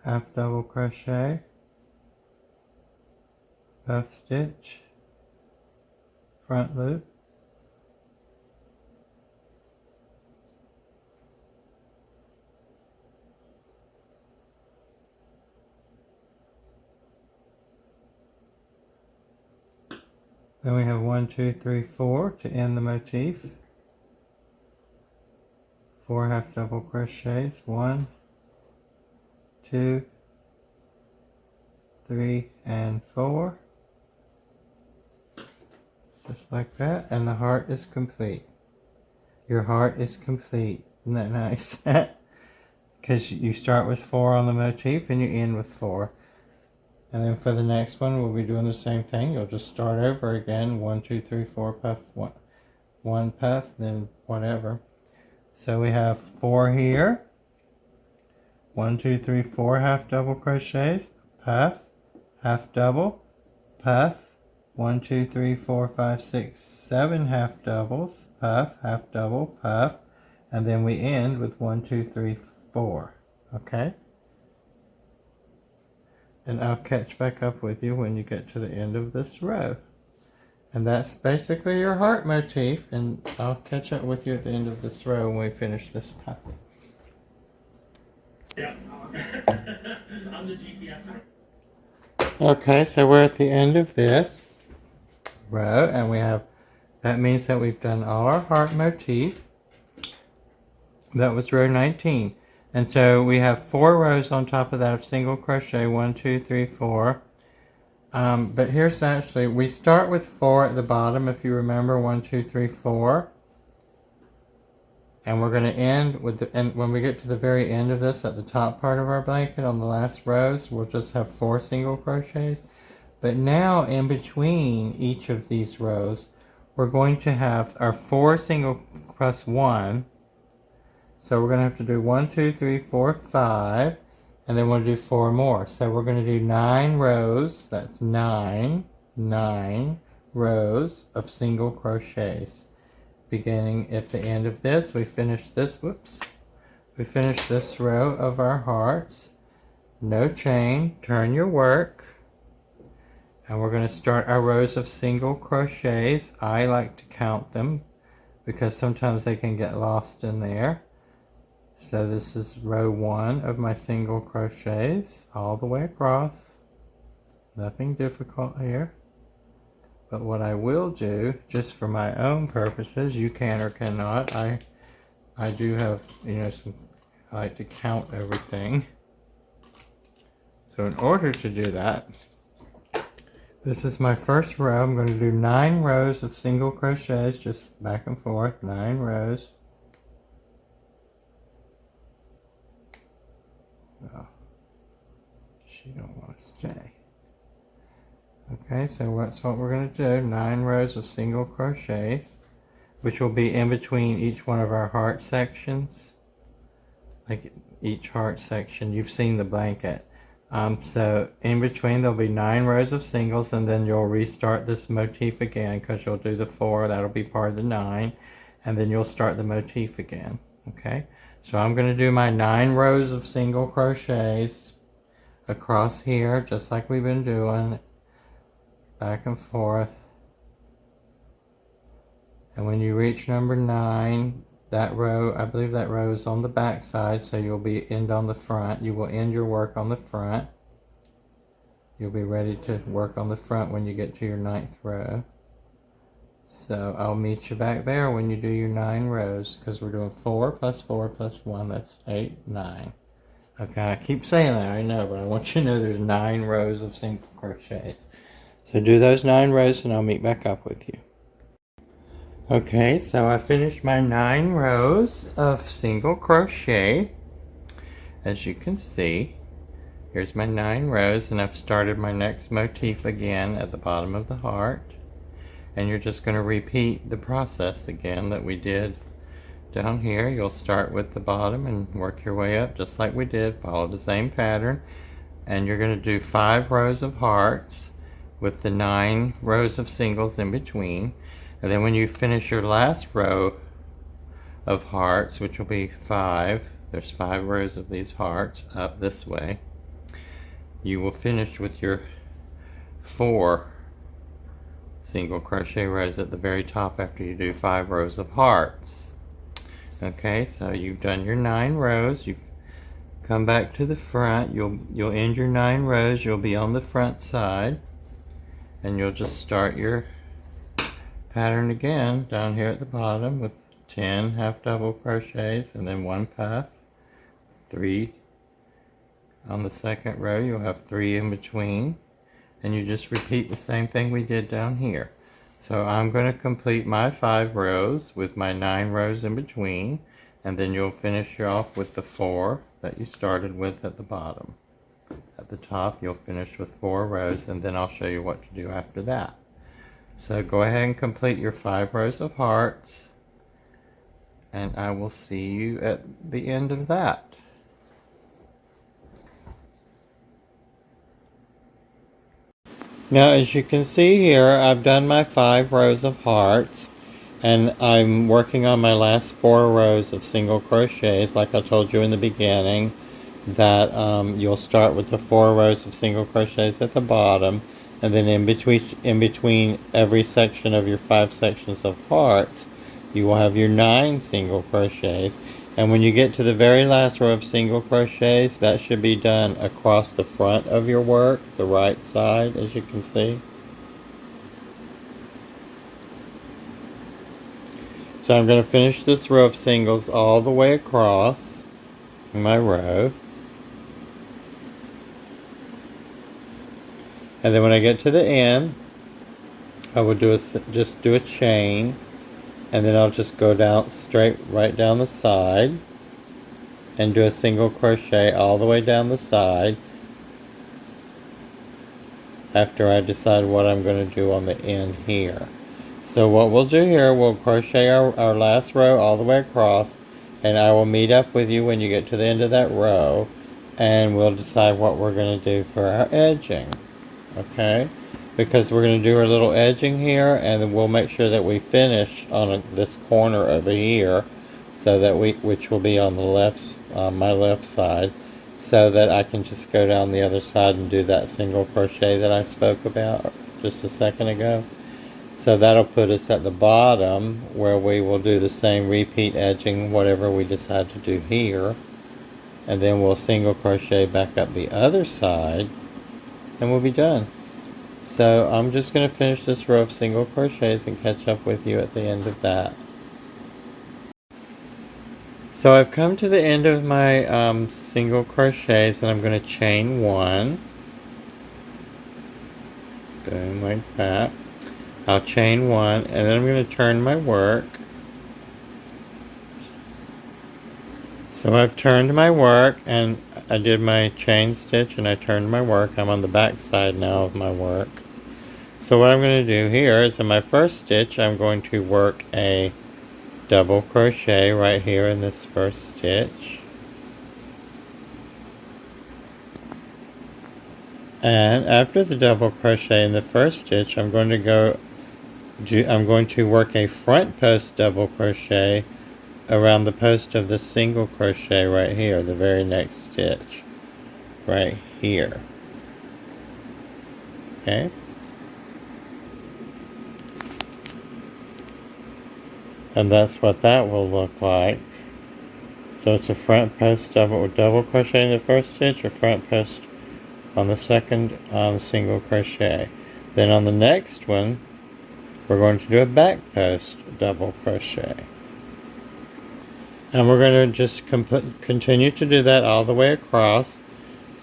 Half double crochet. Puff stitch. Front loop. Then we have 1, 2, 3, 4 to end the motif. 4 half double crochets. 1, 2, 3, and 4. Just like that, and the heart is complete. Your heart is complete. Isn't that nice? Because you start with 4 on the motif and you end with 4. And then for the next one, we'll be doing the same thing. You'll just start over again. 1, 2, 3, 4 puff, one puff, then whatever. So we have 4 here. 1, 2, 3, 4 half double crochets, puff, half double, puff. 1, 2, 3, 4, 5, 6, 7 half doubles, puff, half double, puff, and then we end with 1, 2, 3, 4. Okay? And I'll catch back up with you when you get to the end of this row. And that's basically your heart motif, and I'll catch up with you at the end of this row when we finish this puff. Yeah. I'm the GPS. Okay, so we're at the end of this row, and we have, that means that we've done all our heart motif. That was row 19. And so we have 4 rows on top of that of single crochet, 1, 2, 3, 4. But here's actually, we start with 4 at the bottom, if you remember, 1, 2, 3, 4. And we're going to end with and when we get to the very end of this, at the top part of our blanket, on the last rows, we'll just have 4 single crochets. But now, in between each of these rows, we're going to have our 4 single plus 1. So we're going to have to do 1, 2, 3, 4, 5, and then we'll do 4 more. So we're going to do 9 rows. That's 9 rows of single crochets. Beginning at the end of this, we finish this, we finish this row of our hearts. No chain, turn your work. And we're going to start our rows of single crochets. I like to count them because sometimes they can get lost in there. So this is row 1 of my single crochets all the way across. Nothing difficult here. But what I will do, just for my own purposes, you can or cannot, I do have, I like to count everything. So in order to do that, this is my first row. I'm going to do 9 rows of single crochets, just back and forth, 9 rows. Oh, she don't want to stay. Okay, so that's what we're going to do, 9 rows of single crochets, which will be in between each one of our heart sections. Like each heart section, you've seen the blanket. So in between there'll be 9 rows of singles, and then you'll restart this motif again because you'll do the 4, that'll be part of the 9, and then you'll start the motif again. Okay, so I'm going to do my 9 rows of single crochets across here, just like we've been doing, back and forth. And when you reach number 9, that row, I believe that row is on the back side, so you'll end on the front. You will end your work on the front. You'll be ready to work on the front when you get to your 9th row. So I'll meet you back there when you do your 9 rows, because we're doing 4 plus 4 plus 1, that's 8, 9. Okay, I keep saying that, I know, but I want you to know there's 9 rows of single crochets. So do those 9 rows and I'll meet back up with you. Okay, so I finished my 9 rows of single crochet. As you can see, here's my 9 rows, and I've started my next motif again at the bottom of the heart. And you're just going to repeat the process again that we did down here. You'll start with the bottom and work your way up just like we did. Follow the same pattern. And you're going to do 5 rows of hearts with the 9 rows of singles in between. And then when you finish your last row of hearts, which will be 5, there's 5 rows of these hearts up this way, you will finish with your 4 single crochet rows at the very top after you do 5 rows of hearts. Okay, so you've done your 9 rows, you've come back to the front, you'll end your 9 rows, you'll be on the front side, and you'll just start your pattern again down here at the bottom with 10 half double crochets and then 1 puff, 3 on the second row, you'll have 3 in between, and you just repeat the same thing we did down here. So I'm going to complete my 5 rows with my 9 rows in between, and then you'll finish off with the 4 that you started with at the bottom. At the top you'll finish with 4 rows, and then I'll show you what to do after that. So go ahead and complete your 5 rows of hearts, and I will see you at the end of that. Now, as you can see here, I've done my 5 rows of hearts, and I'm working on my last 4 rows of single crochets, like I told you in the beginning, that you'll start with the 4 rows of single crochets at the bottom, and then in between every section of your 5 sections of hearts, you will have your 9 single crochets. And when you get to the very last row of single crochets, that should be done across the front of your work, the right side, as you can see. So I'm going to finish this row of singles all the way across my row. And then when I get to the end, I will just do a chain, and then I'll just go down right down the side and do a single crochet all the way down the side after I decide what I'm going to do on the end here. So what we'll do here, we'll crochet our last row all the way across, and I will meet up with you when you get to the end of that row, and we'll decide what we're going to do for our edging. Okay, because we're going to do our little edging here, and then we'll make sure that we finish on this corner over here, so that which will be on the left, my left side, so that I can just go down the other side and do that single crochet that I spoke about just a second ago. So that'll put us at the bottom where we will do the same repeat edging, whatever we decide to do here, and then we'll single crochet back up the other side, and we'll be done. So I'm just going to finish this row of single crochets and catch up with you at the end of that. So I've come to the end of my single crochets, and I'm going to chain one. Boom, like that. I'll chain one, and then I'm going to turn my work. So I've turned my work, and I did my chain stitch, and I turned my work. I'm on the back side now of my work. So what I'm going to do here is in my first stitch, I'm going to work a double crochet right here in this first stitch. And after the double crochet in the first stitch, I'm going to work a front post double crochet around the post of the single crochet right here, the very next stitch, right here. Okay? And that's what that will look like. So it's a front post double crochet in the first stitch, a front post on the second single crochet. Then on the next one, we're going to do a back post double crochet. And we're going to just continue to do that all the way across,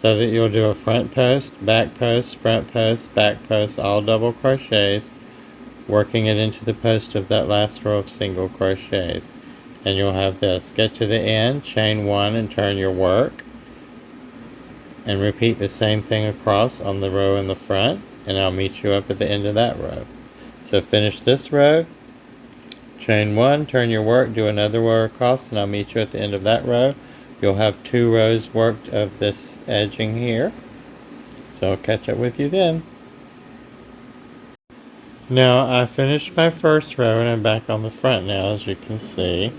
so that you'll do a front post, back post, back post, all double crochets, working it into the post of that last row of single crochets. And you'll have this. Get to the end, chain one and turn your work, and repeat the same thing across on the row in the front, and I'll meet you up at the end of that row. So finish this row, chain one, turn your work, do another row across, and I'll meet you at the end of that row. You'll have 2 rows worked of this edging here. So I'll catch up with you then. Now I finished my first row, and I'm back on the front now, as you can see.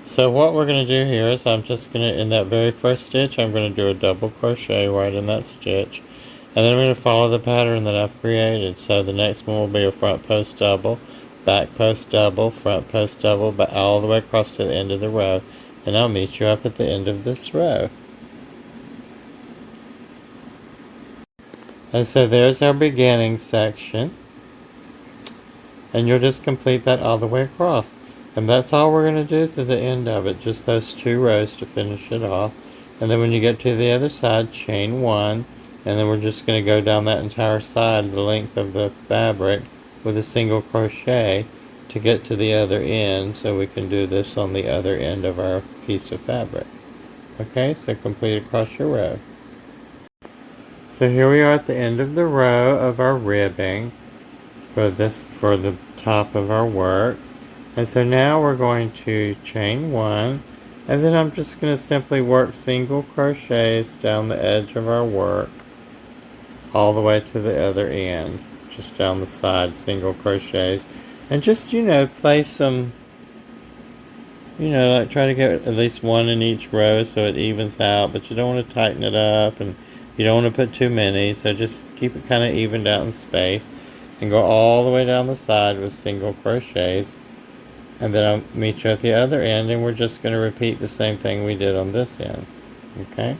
So what we're going to do here is I'm just going to, in that very first stitch, I'm going to do a double crochet right in that stitch. And then I'm going to follow the pattern that I've created. So the next one will be a front post double, back post double, front post double, but all the way across to the end of the row. And I'll meet you up at the end of this row. And so there's our beginning section. And you'll just complete that all the way across. And that's all we're going to do to the end of it, just those 2 rows to finish it off. And then when you get to the other side, chain one, and then we're just going to go down that entire side, the length of the fabric, with a single crochet to get to the other end, so we can do this on the other end of our piece of fabric. Okay, so complete across your row. So here we are at the end of the row of our ribbing for the top of our work. And so now we're going to chain one, and then I'm just going to simply work single crochets down the edge of our work all the way to the other end, just down the side, single crochets, and just, place some, like try to get at least one in each row so it evens out, but you don't want to tighten it up, and you don't want to put too many, so just keep it kind of evened out in space, and go all the way down the side with single crochets. And then I'll meet you at the other end, and we're just going to repeat the same thing we did on this end. Okay?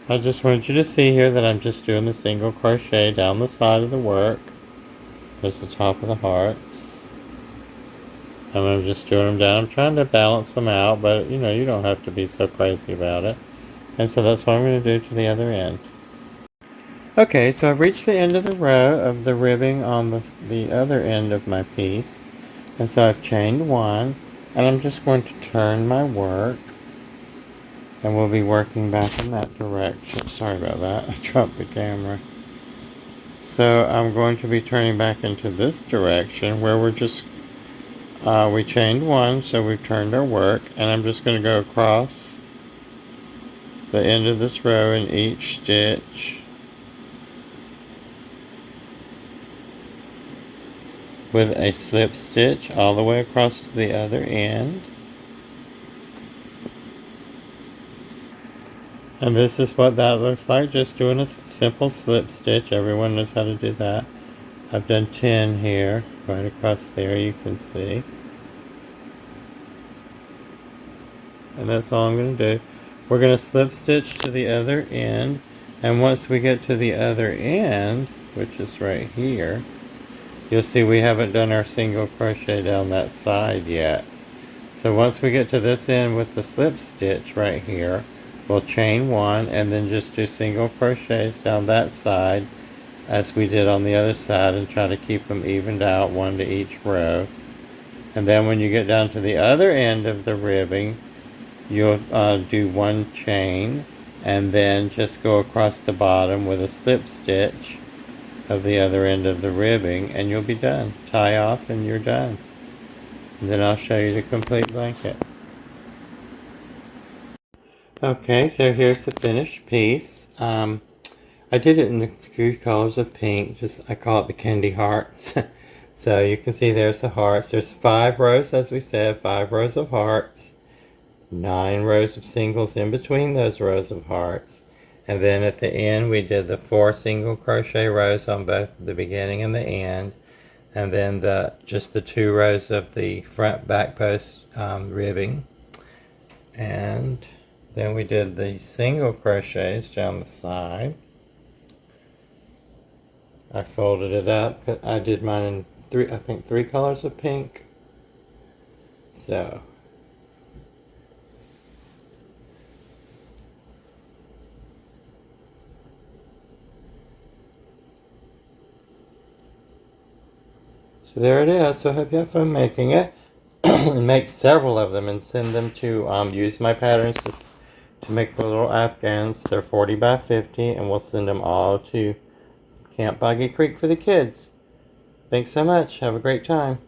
I just wanted you to see here that I'm just doing the single crochet down the side of the work. There's the top of the hearts. And I'm just doing them down. I'm trying to balance them out, but you don't have to be so crazy about it. And so that's what I'm going to do to the other end. Okay, so I've reached the end of the row of the ribbing on the other end of my piece. And so I've chained one, and I'm just going to turn my work, and we'll be working back in that direction. Sorry about that, I dropped the camera. So I'm going to be turning back into this direction where we're just, we chained one, so we've turned our work, and I'm just going to go across the end of this row in each stitch with a slip stitch all the way across to the other end. And this is what that looks like, just doing a simple slip stitch. Everyone knows how to do that. I've done 10 here, right across there, you can see. And that's all I'm going to do. We're going to slip stitch to the other end, And once we get to the other end, which is right here, you'll see we haven't done our single crochet down that side yet. So once we get to this end with the slip stitch right here, we'll chain one and then just do single crochets down that side as we did on the other side, and try to keep them evened out, one to each row. And then when you get down to the other end of the ribbing, you'll do one chain and then just go across the bottom with a slip stitch of the other end of the ribbing, and you'll be done. Tie off and you're done. And then I'll show you the complete blanket. Okay, so here's the finished piece. I did it in the three colors of pink, just I call it the candy hearts. So you can see there's the hearts. There's 5 rows, as we said, 5 rows of hearts, 9 rows of singles in between those rows of hearts. And then at the end we did the 4 single crochet rows on both the beginning and the end. And then just the 2 rows of the front back post ribbing. And then we did the single crochets down the side. I folded it up. I did mine in I think 3 colors of pink. So there it is. So I hope you have fun making it. And make several of them and send them to use my patterns to make the little Afghans. They're 40 by 50, and we'll send them all to Camp Boggy Creek for the kids. Thanks so much. Have a great time.